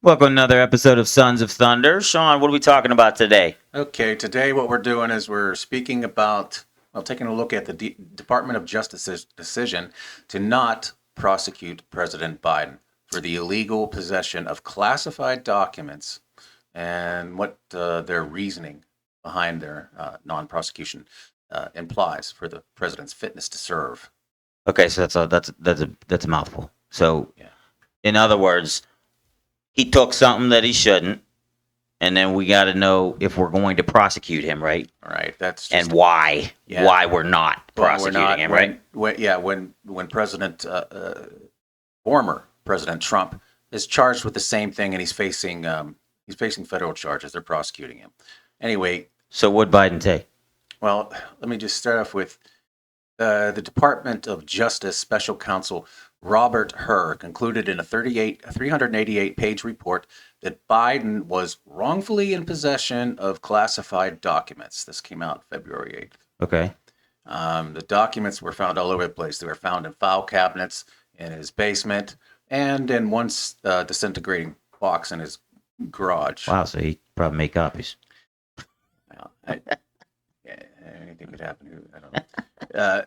Welcome to another episode of Sons of Thunder. Sean, what are we talking about today? Okay, today what we're doing is we're speaking about, taking a look at the Department of Justice's decision to not prosecute President Biden for the illegal possession of classified documents and what their reasoning behind their non-prosecution implies for the president's fitness to serve. Okay, so that's a mouthful. So, Yeah. in other words, he took something that he shouldn't, and then we got to know if we're going to prosecute him, right? All right. That's And just why? yeah. Why we're not Well, we're prosecuting not him, right? when President former President Trump is charged with the same thing, and he's facing federal charges. They're prosecuting him anyway. So, what'd Biden take? Well, let me just start off with the Department of Justice Special Counsel Robert Hur concluded in a 388-page report that Biden was wrongfully in possession of classified documents. This came out February 8th. Okay. The documents were found all over the place. They were found in file cabinets, in his basement, and in one disintegrating box in his garage. Wow, so he probably made copies. Yeah, anything could happen. I don't know.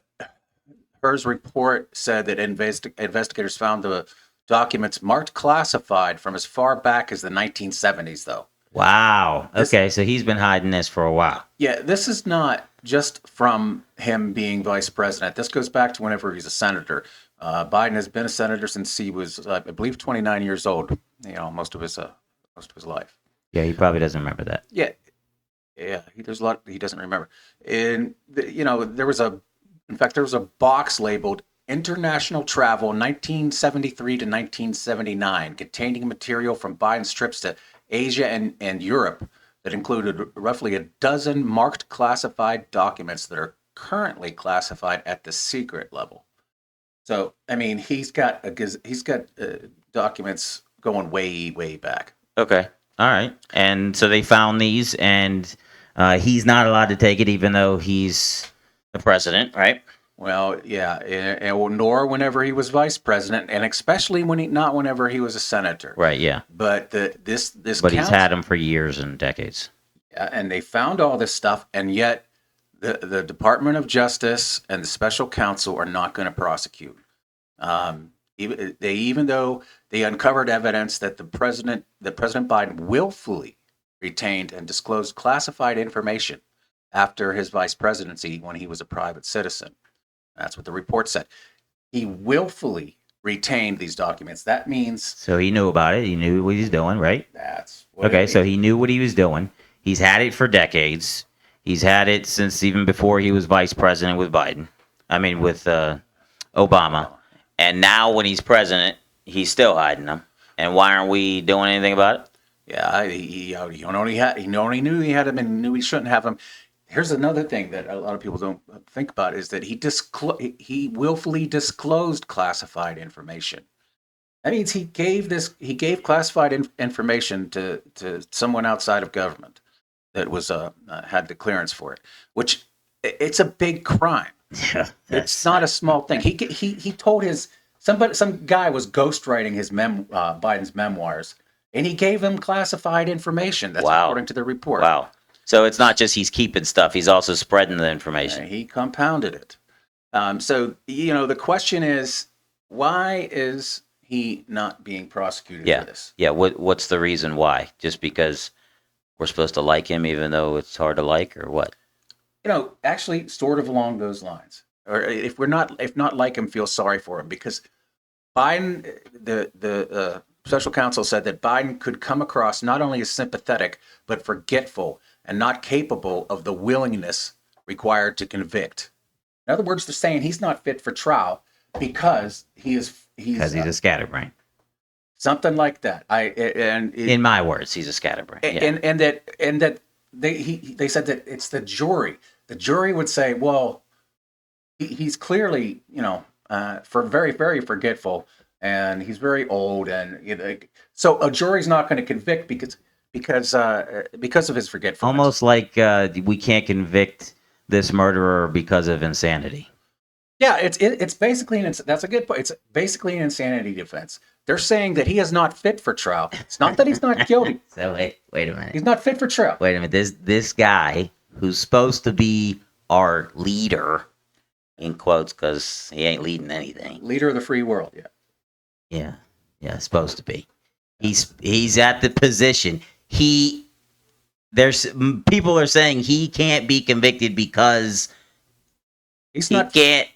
Hers report said that investigators found the documents marked classified from as far back as the 1970s, though. Wow. Okay, so he's been hiding this for a while. Yeah, this is not just from him being vice president. This goes back to whenever he's a senator. Biden has been a senator since he was, I believe, 29 years old. Most of his life. Yeah, he probably doesn't remember that. Yeah. There's a lot he doesn't remember. And there was a box labeled International Travel 1973 to 1979 containing material from Biden's trips to Asia and Europe that included roughly a dozen marked classified documents that are currently classified at the secret level. So, I mean, he's got documents going way back. Okay. All right. And so they found these, and he's not allowed to take it, even though he's the president, right? Well, yeah, nor whenever he was vice president, and especially not whenever he was a senator. Right. Yeah. But this But he's had them for years and decades. and they found all this stuff, and yet the Department of Justice and the special counsel are not going to prosecute. Even though they uncovered evidence that President Biden willfully retained and disclosed classified information after his vice presidency when he was a private citizen. That's what the report said. He willfully retained these documents. That means So he knew about it. He knew what he was doing, right? that's what Okay, it so means. he knew what he was doing. He's had it for decades. He's had it since even before he was vice president with Biden. I mean, with Obama. And now when he's president, he's still hiding them. And why aren't we doing anything about it? Yeah, he only knew he had them and knew he shouldn't have them. Here's another thing that a lot of people don't think about is that he willfully disclosed classified information. That means he gave classified information to someone outside of government that was had the clearance for it, which it's a big crime. Yeah, It's not a small thing. He told some guy was ghostwriting Biden's memoirs, and he gave him classified information. That's Wow. according to the report. Wow. So it's not just he's keeping stuff; he's also spreading the information. He compounded it. So the question is, why is he not being prosecuted Yeah. for this? Yeah. What's the reason why? Just because we're supposed to like him, even though it's hard to like, or what? Actually, sort of along those lines. Or if not like him, feel sorry for him, because Biden, the special counsel said that Biden could come across not only as sympathetic but forgetful and not capable of the willingness required to convict. In other words, they're saying he's not fit for trial because he's Because he's a scatterbrain. something like that. In my words, he's a scatterbrain. Yeah. And that they said that it's the jury. The jury would say, well, he's clearly for very forgetful, and he's very old, and so a jury's not going to convict because of his forgetfulness. Almost like we can't convict this murderer because of insanity. Yeah, it's basically that's a good point. It's basically an insanity defense. They're saying that he is not fit for trial. It's not that he's not guilty. So wait a minute. He's not fit for trial. Wait a minute. This guy who's supposed to be our leader, in quotes, because he ain't leading anything. Leader of the free world. Yeah. Yeah, yeah, supposed to be. He's at the position. There's people are saying he can't be convicted because He's he not. can't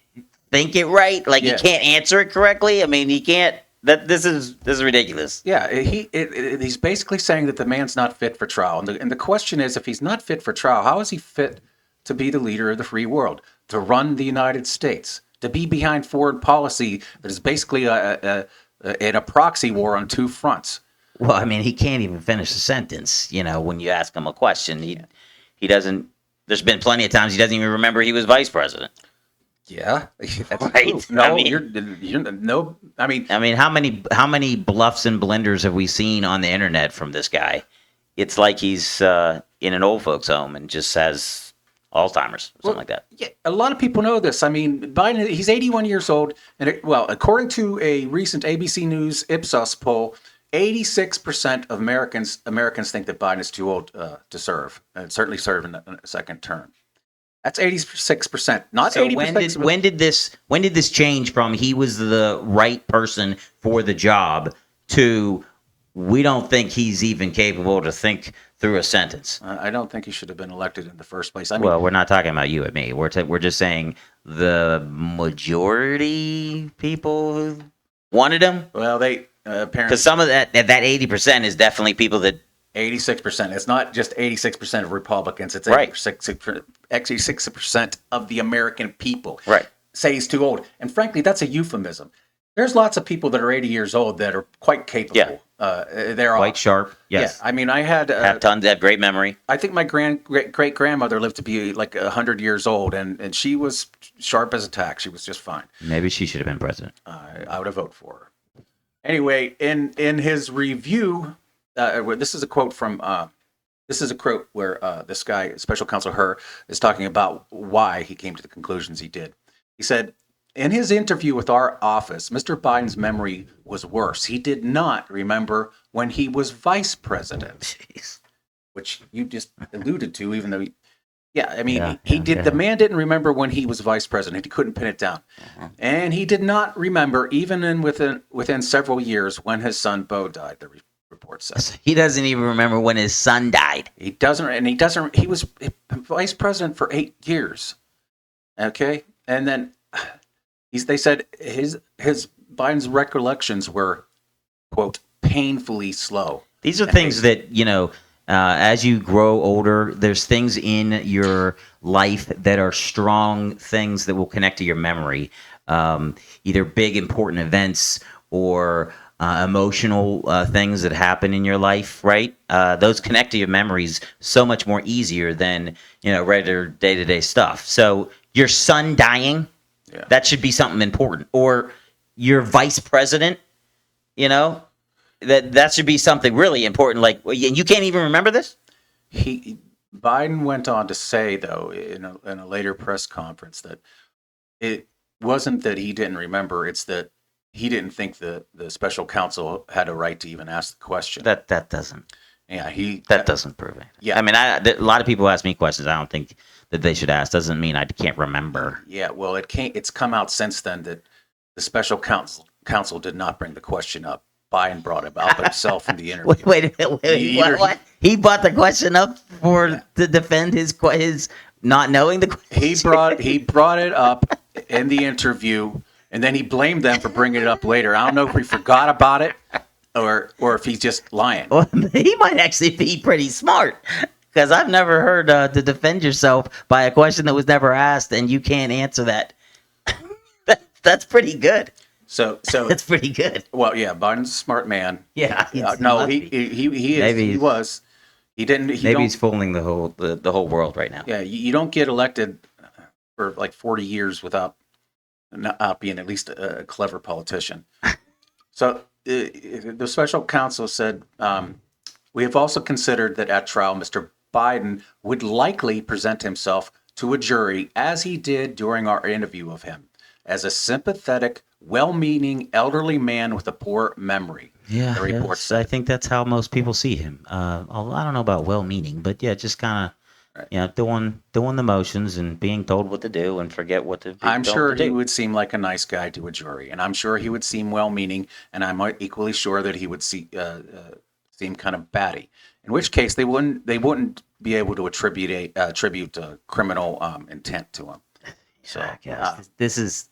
think it right. Like Yeah. he can't answer it correctly. I mean, he can't. This is ridiculous. Yeah, he's basically saying that the man's not fit for trial. And the question is, if he's not fit for trial, how is he fit to be the leader of the free world, to run the United States, to be behind foreign policy that is basically in a proxy war on two fronts? Well, I mean, he can't even finish a sentence. You know, when you ask him a question, he doesn't. There's been plenty of times he doesn't even remember he was vice president. Yeah, that's Right. true. No, I mean- you're no. I mean, How many bluffs and blenders have we seen on the internet from this guy? It's like he's in an old folks home and just has Alzheimer's or something like that. yeah, a lot of people know this. I mean, Biden, he's 81 years old, and according to a recent ABC News Ipsos poll, 86% of Americans think that Biden is too old to serve, and certainly serve in a second term. That's 86%, not So 80%. when did this change from he was the right person for the job to we don't think he's even capable to think through a sentence? I don't think he should have been elected in the first place. I mean, Well, we're not talking about you and me. We're just saying the majority people who wanted him, well, they apparently because some of that 80% is definitely people that 86%. It's not just 86% of Republicans. It's Right. 86% of the American people right. say he's too old. And frankly, that's a euphemism. There's lots of people that are 80 years old that are quite capable. Yeah. They're all, Quite sharp. Yes. Yeah, I mean, I had. Have great memory. I think my great grandmother lived to be like 100 years old, and she was sharp as a tack. She was just fine. Maybe she should have been president. I would have voted for her. Anyway, in his review, this is a quote from. This is a quote where this guy, Special Counsel Hur, is talking about why he came to the conclusions he did. He said, in his interview with our office, Mr. Biden's memory was worse. He did not remember when he was vice president, Jeez. which you just alluded to, even though, yeah, I mean, Yeah, he yeah, did. yeah. The man didn't remember when he was vice president. He couldn't pin it down, and he did not remember even within several years when his son Beau died. The report says He doesn't even remember when his son died. he doesn't, and he doesn't. He was vice president for 8 years. Okay, and then they said his Biden's recollections were, quote, painfully slow. These are things that, as you grow older, there's things in your life that are strong things that will connect to your memory. Either big, important events or emotional things that happen in your life, right? Those connect to your memories so much more easier than, regular day-to-day stuff. So your son dying, Yeah. that should be something important. Or your vice president, that should be something really important. Like, and you can't even remember this? Biden went on to say, though, in a later press conference, that it wasn't that he didn't remember; it's that he didn't think the special counsel had a right to even ask the question. That doesn't. Yeah, That doesn't prove it. Yeah. I mean, a lot of people ask me questions I don't think that they should ask. Doesn't mean I can't remember. Yeah, well, it's come out since then that the special counsel did not bring the question up. Biden brought it up himself in the interview. Wait a minute. Either What? He brought the question up to defend his not knowing the question. He brought it up in the interview, and then he blamed them for bringing it up later. I don't know if he forgot about it or if he's just lying. Well, he might actually be pretty smart because I've never heard to defend yourself by a question that was never asked and you can't answer that. That's pretty good. So That's pretty good. well, yeah, Biden's a smart man. Yeah. No, he is. Maybe He was. He didn't. Maybe he's fooling the whole world right now. Yeah, you don't get elected for like 40 years without not being at least a clever politician. So the special counsel said, we have also considered that at trial, Mr. Biden would likely present himself to a jury as he did during our interview of him. as a sympathetic, well-meaning elderly man with a poor memory. Yeah, the report I said. think that's how most people see him. Although I don't know about well-meaning, but yeah, just kind of, Right. doing the motions and being told what to do and forget what to be I'm told sure to he do. would seem like a nice guy to a jury, and I'm sure he would seem well-meaning, and I'm equally sure that he would seem kind of batty. In which case, they wouldn't be able to attribute criminal intent to him. So, I guess this is.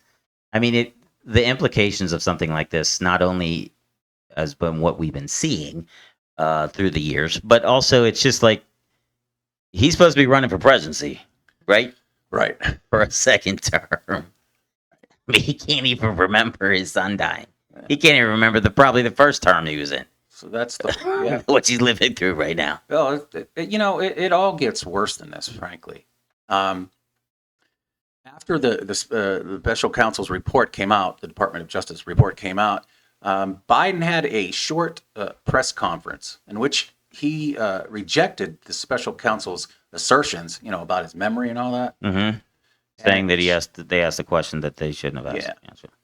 I mean, the implications of something like this not only has been what we've been seeing through the years, but also it's just like he's supposed to be running for presidency, right? right. For a second term. I mean, he can't even remember his son dying. He can't even remember probably the first term he was in, So that's the what he's living through right now. Well, it all gets worse than this, frankly. After the special counsel's report came out, the Department of Justice report came out, Biden had a short press conference in which he rejected the special counsel's assertions, about his memory and all that. Mm-hmm. Saying that they asked a question that they shouldn't have asked.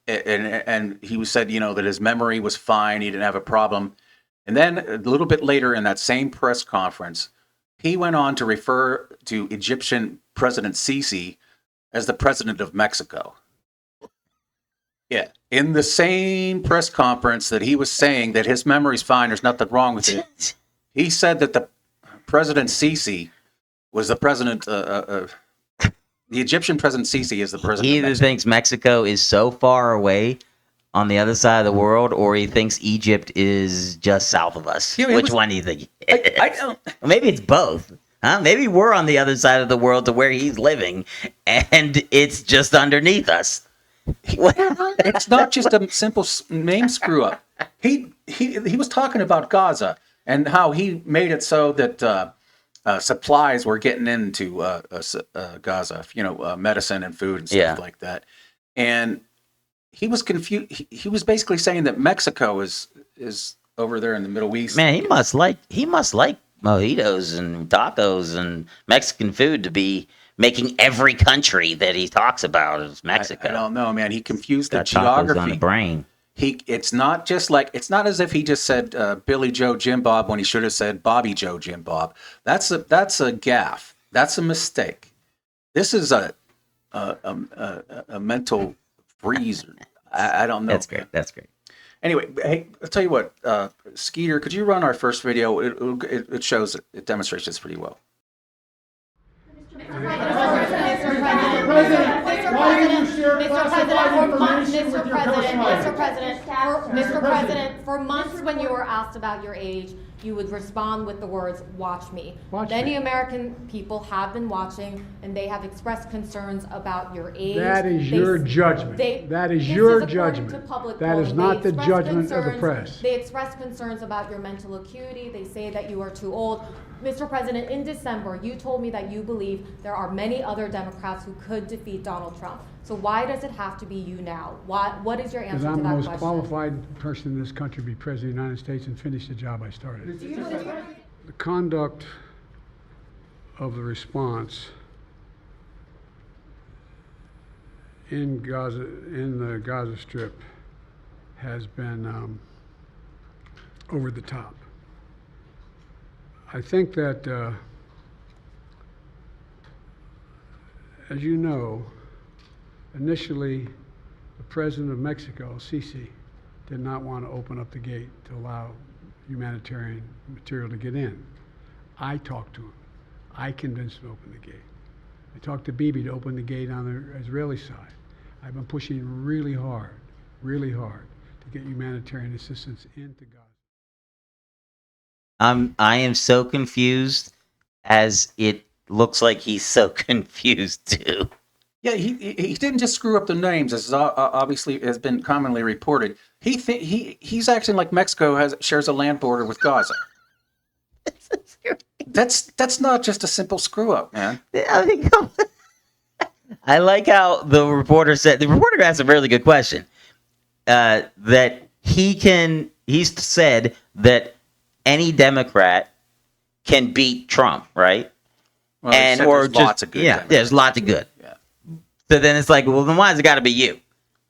Yeah. And he said, that his memory was fine, he didn't have a problem. And then a little bit later in that same press conference, he went on to refer to Egyptian President Sisi as the president of Mexico. Yeah. In the same press conference that he was saying that his memory's fine, there's nothing wrong with it, he said that the President Sisi was the president, the Egyptian President Sisi is the president He of either Mexico. thinks Mexico is so far away on the other side of the world, or he thinks Egypt is just south of us. Which one do you think? I don't. Well, maybe it's both. Huh? Maybe we're on the other side of the world to where he's living, and it's just underneath us. It's not just a simple name screw up. He was talking about Gaza and how he made it so that supplies were getting into Gaza, medicine and food and stuff like that. And he was confused. He was basically saying that Mexico is over there in the Middle East. Man, he must like mojitos and tacos and Mexican food to be making every country that he talks about is Mexico. I don't know, man. He confused the Got tacos on the geography. brain. It's not as if he just said Billy Joe Jim Bob when he should have said Bobby Joe Jim Bob. That's a gaffe. That's a mistake. This is a mental freeze. I don't know. That's great. Anyway, hey, I'll tell you what, Skeeter, could you run our first video? It shows it demonstrates this pretty well. Mr. President, for months when you were asked about your age, you would respond with the words, "Watch me." Many American people have been watching, and they have expressed concerns about your age. That is your judgment. That is your judgment. That is not the judgment of the press. They express concerns about your mental acuity. They say that you are too old. Mr. President, in December, you told me that you believe there are many other Democrats who could defeat Donald Trump. So why does it have to be you now? What is your answer Because to I'm that the most question? qualified person in this country to be president of the United States and finish the job I started. The conduct of the response in Gaza, in the Gaza Strip, has been over the top. I think that, as you know, initially, the president of Mexico, Sisi, did not want to open up the gate to allow humanitarian material to get in. I talked to him. I convinced him to open the gate. I talked to Bibi to open the gate on the Israeli side. I've been pushing really hard to get humanitarian assistance into Gaza. I am so confused, as it looks like he's so confused too. Yeah, he didn't just screw up the names, as obviously has been commonly reported. He's acting like Mexico shares a land border with Gaza. That's not just a simple screw up, man. I mean, I like how the reporter asked a really good question. That he's said that any Democrat can beat Trump, right? Well, there's lots of good. There's lots of good. Yeah. So then it's like, well, then why has it got to be you?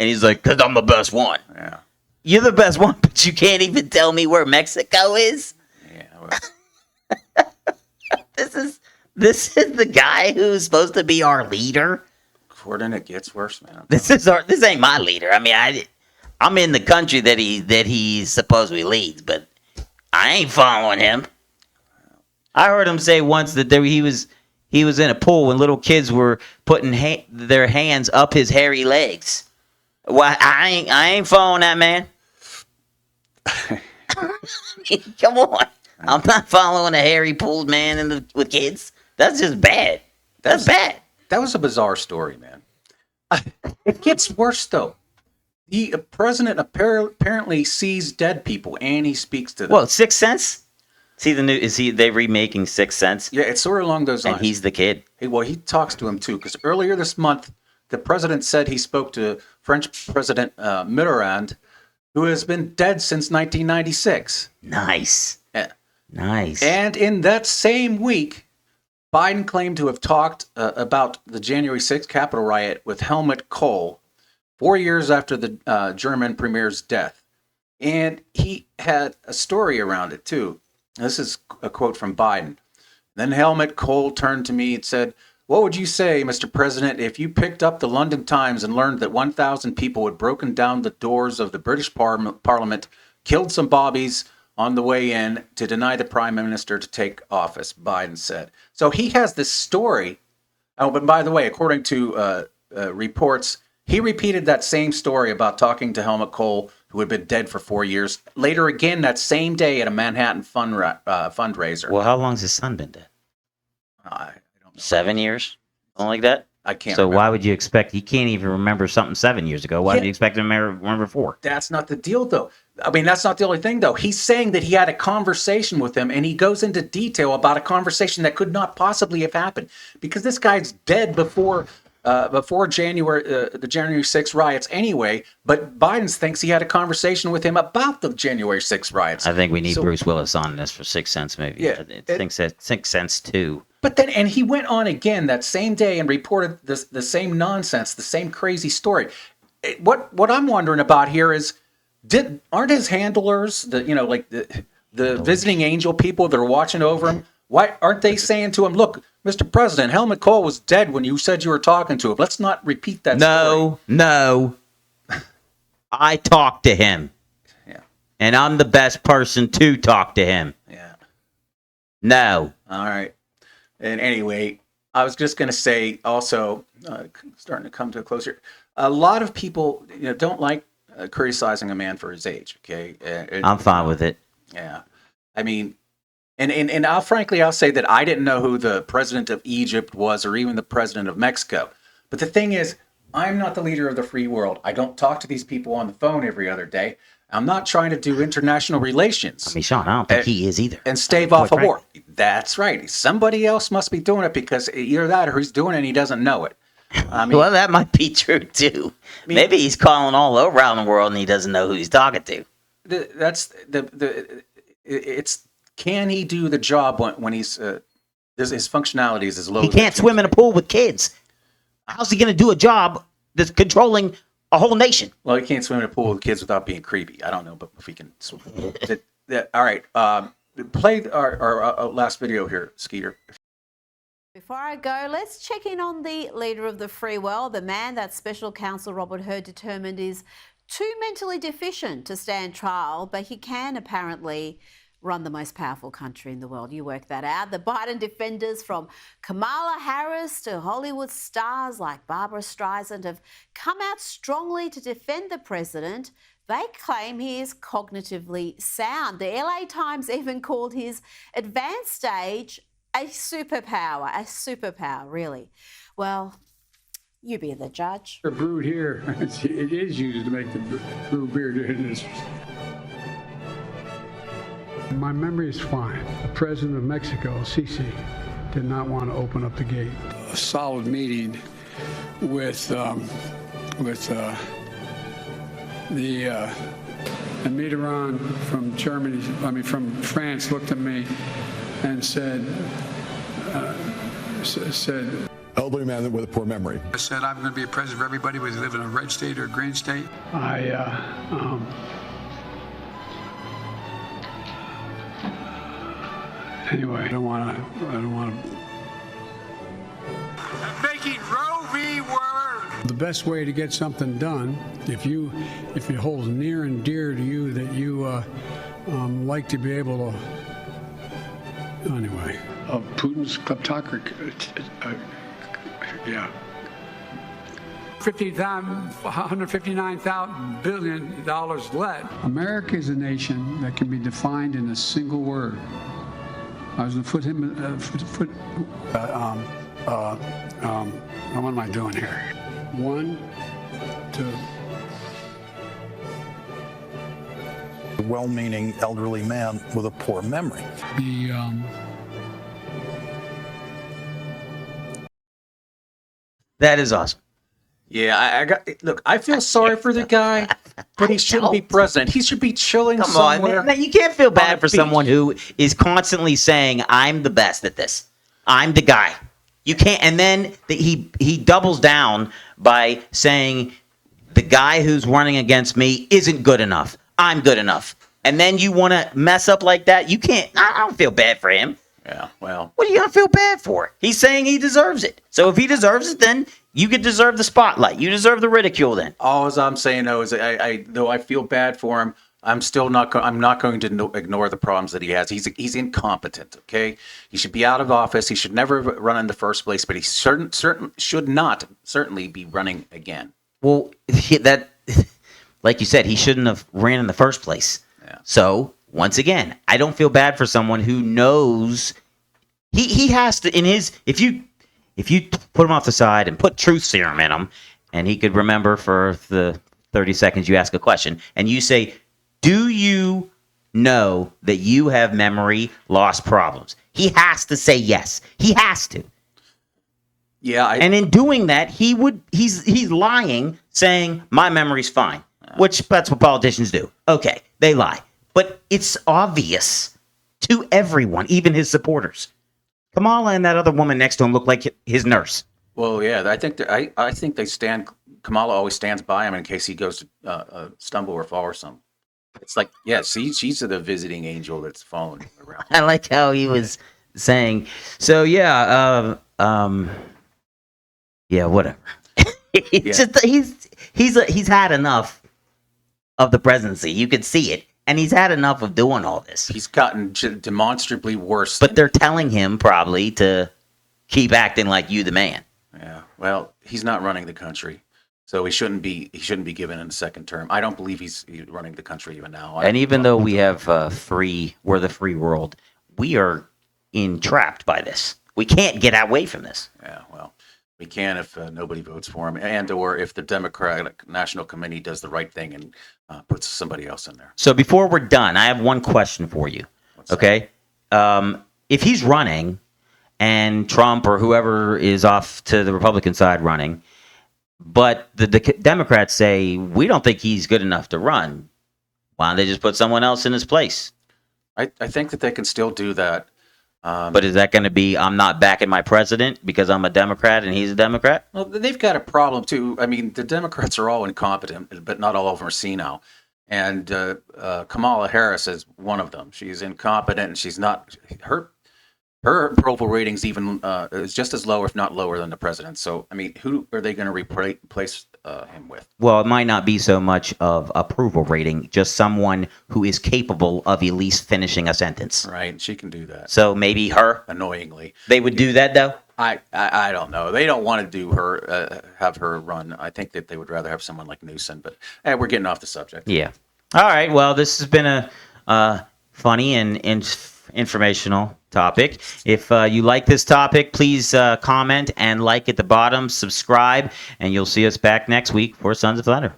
And he's like, "'Cause I'm the best one." Yeah. You're the best one, but you can't even tell me where Mexico is. Yeah. Well, This is the guy who's supposed to be our leader. Gordon, it gets worse, man. This ain't my leader. I mean, I'm in the country that he supposedly leads, but I ain't following him. I heard him say once that he was in a pool when little kids were putting their hands up his hairy legs. Why I ain't following that man. Come on, I'm not following a hairy pooled man with kids. That's just bad. That's bad. That was a bizarre story, man. It gets worse though. The president apparently sees dead people and he speaks to them. Well, Sixth Sense. See they remaking Sixth Sense? Yeah, it's sort of along those lines. And he's the kid. He talks to him too, because earlier this month, the president said he spoke to French President Mitterrand, who has been dead since 1996. Nice. Yeah. Nice. And in that same week, Biden claimed to have talked about the January 6th Capitol riot with Helmut Kohl 4 years after the German premier's death. And he had a story around it too. This is a quote from Biden. Then Helmut Kohl turned to me and said, "What would you say, Mr. President, if you picked up the London Times and learned that 1,000 people had broken down the doors of the British Parliament, killed some bobbies on the way in to deny the Prime Minister to take office," Biden said. So he has this story. Oh, but by the way, according to reports, he repeated that same story about talking to Helmut Kohl, who had been dead for 4 years. Later again that same day at a Manhattan fundraiser. Well, how long's his son been dead? I don't know. 7 years? Something like that? I can't So remember. why would you expect, he can't even remember something 7 years ago. Why would Yeah. you expect him to remember 4? That's not the deal, though. I mean, that's not the only thing, though. He's saying that he had a conversation with him, and he goes into detail about a conversation that could not possibly have happened because this guy's dead before January, the January 6th riots anyway. But Biden thinks he had a conversation with him about the January 6th riots. I think we need So- Bruce Willis on this for Sixth Sense movie. Yeah, Sixth Sense 2. But then, and he went on again that same day and reported the same nonsense, the same crazy story. What I'm wondering about here is, aren't his handlers, the visiting angel people that are watching over him, why aren't they saying to him, "Look, Mr. President, Helmut Kohl was dead when you said you were talking to him. Let's not repeat that story." No. I talked to him. Yeah. And I'm the best person to talk to him. Yeah. No. All right. And anyway, I was just going to say also, starting to come to a close here, a lot of people don't like criticizing a man for his age. Okay. I'm fine with it. Yeah. I mean, and I'll say that I didn't know who the president of Egypt was or even the president of Mexico. But the thing is, I'm not the leader of the free world. I don't talk to these people on the phone every other day. I'm not trying to do international relations. I mean, Sean, I don't think he is either. And stave off a war. That's right. Somebody else must be doing it because either that or he's doing it and he doesn't know it. I mean, Well, that might be true too. Maybe he's calling all around the world and he doesn't know who he's talking to. it's can he do the job when he's his functionality is as low. He as can't it swim in a seems to pool with kids. How's he going to do a job that's controlling a whole nation? be. Well, he can't swim in a pool with kids without being creepy. I don't know, but if he can swim. All right. Play our last video here, Skeeter. Before I go, let's check in on the leader of the free world, the man that Special Counsel Robert Hur determined is too mentally deficient to stand trial, but he can apparently run the most powerful country in the world. You work that out. The Biden defenders, from Kamala Harris to Hollywood stars like Barbara Streisand, have come out strongly to defend the president. They claim he is cognitively sound. The LA Times even called his advanced stage a superpower, really. Well, you be the judge. They're brewed here. It is used to make the brew beer. My memory is fine. The president of Mexico, Sisi, did not want to open up the gate. A solid meeting with and Mitterrand from France looked at me and said, elderly man with a poor memory. I said I'm going to be a president for everybody, whether you live in a red state or a green state. Anyway, I don't want to. Making Roe v. Wade. The best way to get something done, if it holds near and dear to you that you like to be able to, anyway, of Putin's kleptocracy, yeah. $159 billion left. America is a nation that can be defined in a single word. I was going to put him. What am I doing here? One, two. A well-meaning elderly man with a poor memory. That is awesome. Yeah, look, I feel sorry for the guy, but he shouldn't be president. He should be chilling Come somewhere. on, man. You can't feel on bad a for beach. someone who is constantly saying, "I'm the best at this. I'm the guy." You can't, and then he doubles down by saying, "The guy who's running against me isn't good enough. I'm good enough." And then you want to mess up like that? You can't. I don't feel bad for him. Yeah, well, What are you gonna feel bad for? He's saying he deserves it. So if he deserves it, then you could deserve the spotlight. You deserve the ridicule. Then all I'm saying though is, though I feel bad for him, I'm still not. I'm not going to ignore the problems that he has. He's incompetent. Okay, he should be out of office. He should never run in the first place. But he should not certainly be running again. well, like you said, he shouldn't have ran in the first place. Yeah. So once again, I don't feel bad for someone who knows he has to if you put him off the side and put truth serum in him, and he could remember for the 30 seconds you ask a question, and you say, "Do you know that you have memory loss problems?" He has to say yes. He has to. Yeah, And in doing that, he's lying, saying my memory's fine, which that's what politicians do. Okay, they lie, but it's obvious to everyone, even his supporters. Kamala and that other woman next to him look like his nurse. well, yeah. I think I think they stand. Kamala always stands by him in case he goes to stumble or fall or something. It's like, yeah, she's the visiting angel that's following around. I like how he was saying. So yeah, yeah, whatever. He's had enough of the presidency. You could see it, and he's had enough of doing all this. He's gotten demonstrably worse. But they're telling him probably to keep acting like you, the man. Yeah, well, he's not running the country, so he shouldn't be given a second term. I don't believe he's running the country even now. And even though we have we're the free world, we are entrapped by this. We can't get away from this. Yeah, well, we can if nobody votes for him, or if the Democratic National Committee does the right thing and puts somebody else in there. So before we're done, I have one question for you. Okay, if he's running, and Trump or whoever is off to the Republican side running, but the Democrats say we don't think he's good enough to run, why don't they just put someone else in his place? I think that they can still do that. But is that going to be, I'm not backing my president because I'm a Democrat and he's a Democrat? Well, they've got a problem too. I mean, the Democrats are all incompetent, but not all of them are senile. And Kamala Harris is one of them. She's incompetent, and she's not her approval ratings even is just as low, if not lower, than the president. So, I mean, who are they going to replace him with? Well, it might not be so much of approval rating, just someone who is capable of at least finishing a sentence. Right, she can do that. So maybe her. Annoyingly, They would do that though. I don't know. They don't want to do her have her run. I think that they would rather have someone like Newsom. But we're getting off the subject. Yeah. All right. Well, this has been a funny and informational topic. If you like this topic, please comment and like at the bottom, subscribe, and you'll see us back next week for Sons of Thunder.